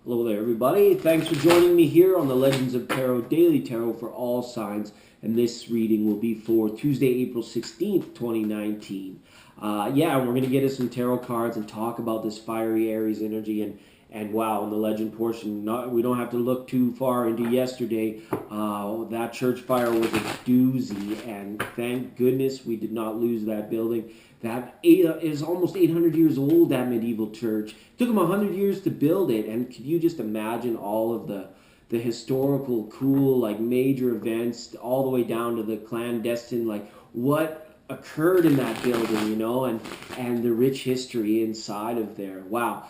Hello there, everybody. Thanks for joining me here on the Legends of Tarot Daily Tarot for all signs. And this reading will be for Tuesday, April 16th, 2019. We're going to get us some tarot cards and talk about this fiery Aries energy. And wow, in the legend portion, we don't have to look too far into yesterday. That church fire was a doozy, and thank goodness we did not lose that building. That is almost 800 years old, that medieval church. It took them 100 years to build it, and could you just imagine all of the historical, cool, like major events, all the way down to the clandestine, like what occurred in that building, and the rich history inside of there. Wow.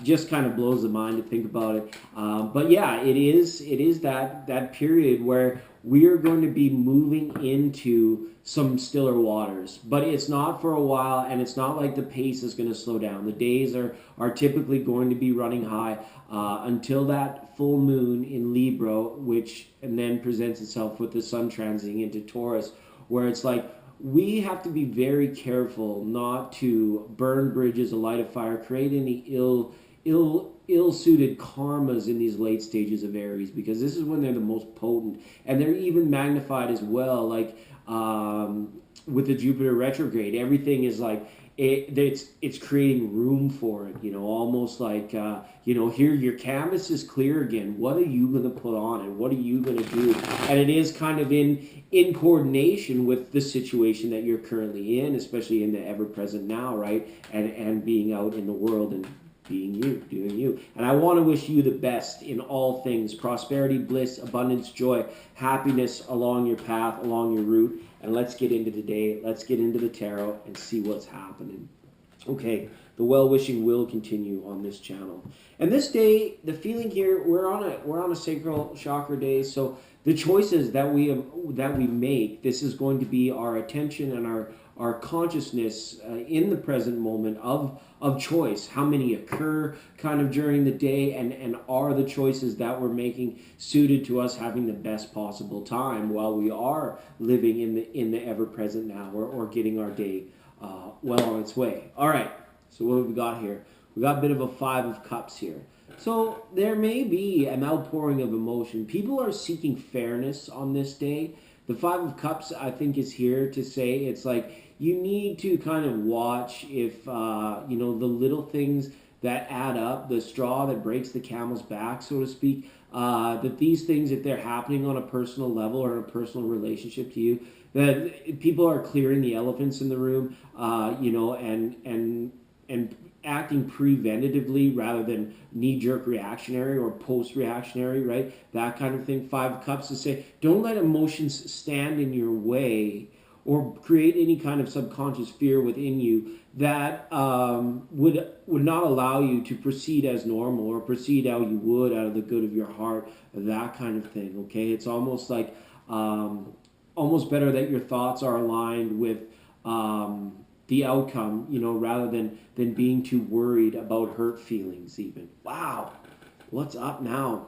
Just kind of blows the mind to think about it. But yeah, it is that period where we are going to be moving into some stiller waters, but it's not for a while, and it's not like the pace is going to slow down. The days are typically going to be running high until that full moon in Libra, which and then presents itself with the sun transiting into Taurus, where it's like we have to be very careful not to burn bridges, light a fire, create any ill-suited karmas in these late stages of Aries, because this is when they're the most potent, and they're even magnified as well. Like with the Jupiter retrograde, everything is like it's creating room for it. Almost like here your canvas is clear again. What are you going to put on it? What are you going to do? And it is kind of in coordination with the situation that you're currently in, especially in the ever-present now, right? And being out in the world and being you, doing you. And I want to wish you the best in all things: prosperity, bliss, abundance, joy, happiness along your path, along your route. And let's get into the day. Let's get into the tarot and see what's happening. Okay, the well-wishing will continue on this channel. And this day, the feeling here, we're on a sacral chakra day, so the choices that we make, this is going to be our attention and our consciousness in the present moment of choice. How many occur kind of during the day, and are the choices that we're making suited to us having the best possible time while we are living in the ever-present now, or getting our day well on its way. All right, so what have we got here? We got a bit of a Five of Cups here. So there may be an outpouring of emotion. People are seeking fairness on this day. The Five of Cups, I think, is here to say it's like you need to kind of watch if, the little things that add up, the straw that breaks the camel's back, so to speak, that these things, if they're happening on a personal level or in a personal relationship to you, that people are clearing the elephants in the room, and acting preventatively rather than knee-jerk reactionary or post-reactionary, right? That kind of thing. Five of Cups to say, don't let emotions stand in your way or create any kind of subconscious fear within you that would not allow you to proceed as normal or proceed how you would out of the good of your heart, that kind of thing, okay? It's almost like, almost better that your thoughts are aligned with the outcome, rather than being too worried about hurt feelings even. Wow, what's up now?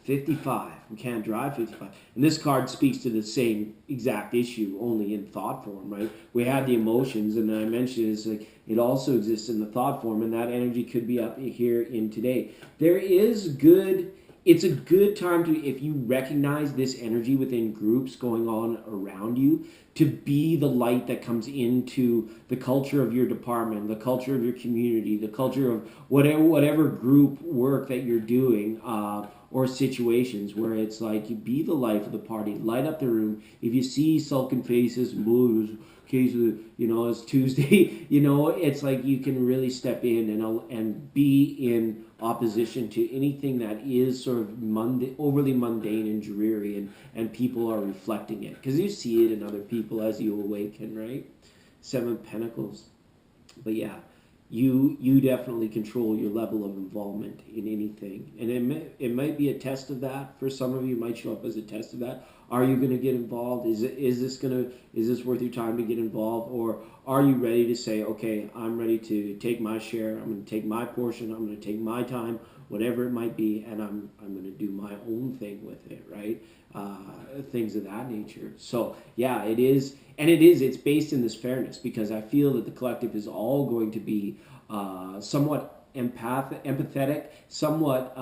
55. We can't drive 55. And this card speaks to the same exact issue, only in thought form, right? We had the emotions, and then I mentioned it's like it also exists in the thought form, and that energy could be up here in today. It's a good time to, if you recognize this energy within groups going on around you, to be the light that comes into the culture of your department, the culture of your community, the culture of whatever group work that you're doing, or situations where it's like you be the life of the party, light up the room. If you see sulken faces, it's Tuesday, it's like you can really step in and be in opposition to anything that is sort of overly mundane and dreary, and people are reflecting it because you see it in other people as you awaken, right? Seven of Pentacles. But yeah, you definitely control your level of involvement in anything, and it might be a test of that. For some of you, it might show up as a test of that. Are you going to get involved? Is this worth your time to get involved, or are you ready to say, okay, I'm ready to take my share, I'm going to take my portion, I'm going to take my time, whatever it might be, and I'm going to do my own thing with it, right? Things of that nature. So yeah, it is, and it's based in this fairness, because I feel that the collective is all going to be somewhat empathetic, somewhat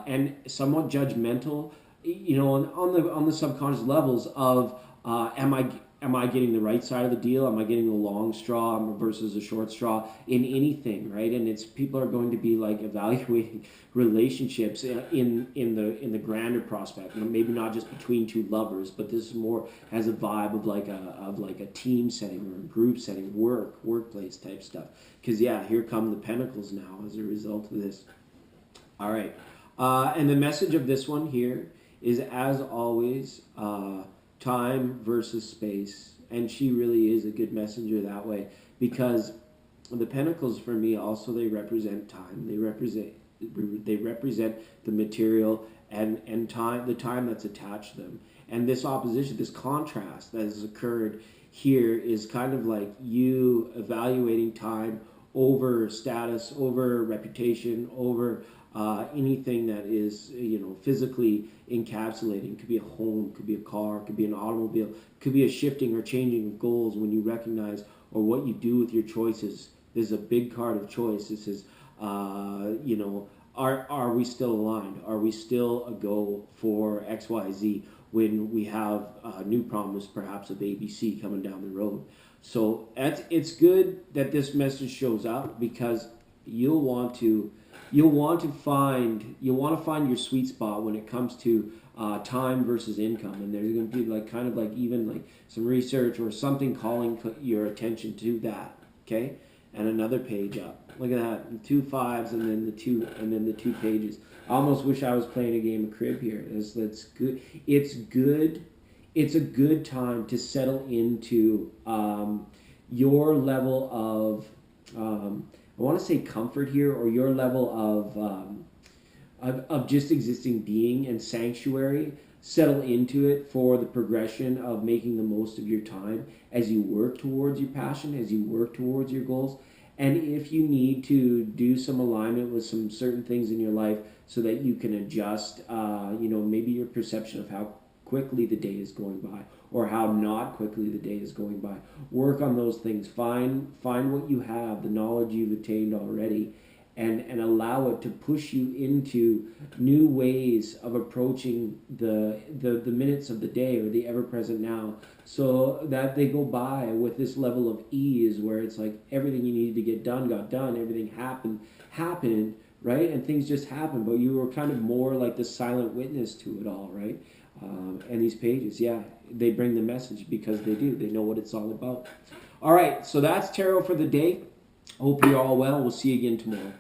and somewhat judgmental, you know, on the subconscious levels of am I getting the right side of the deal? Am I getting the long straw versus a short straw in anything, right? And it's people are going to be like evaluating relationships in the grander prospect. You know, maybe not just between two lovers, but this is more has a vibe of like a team setting or a group setting, workplace type stuff. Because yeah, here come the pentacles now as a result of this. All right, and the message of this one here is, as always, time versus space. And she really is a good messenger that way, because the pentacles for me also, they represent time. They represent the material and time, the time that's attached to them. And this opposition, this contrast that has occurred here is kind of like you evaluating time over status, over reputation, over anything that is, you know, physically encapsulating. Could be a home, could be a car, could be an automobile, could be a shifting or changing of goals when you recognize, or what you do with your choices. There's a big card of choice. This is, you know, are we still aligned? Are we still a go for XYZ when we have a new promise, perhaps of ABC coming down the road? So it's good that this message shows up, because you'll want to find your sweet spot when it comes to time versus income. And there's going to be like kind of like even like some research or something calling your attention to that. Okay, and another page up. Look at that, 2 5s and then the two pages. I almost wish I was playing a game of crib here. That's good. It's good. It's a good time to settle into your level of I want to say comfort here, or your level of just existing being and sanctuary. Settle into it for the progression of making the most of your time as you work towards your passion, as you work towards your goals. And if you need to do some alignment with some certain things in your life so that you can adjust, you know, maybe your perception of how quickly the day is going by, or how not quickly the day is going by. Work on those things. Find what you have, the knowledge you've attained already, and allow it to push you into new ways of approaching the minutes of the day, or the ever-present now, so that they go by with this level of ease, where it's like everything you needed to get done got done, everything happened, right? And things just happened, but you were kind of more like the silent witness to it all, right? And these pages, yeah, they bring the message, because they do. They know what it's all about. All right, so that's tarot for the day. Hope you're all well. We'll see you again tomorrow.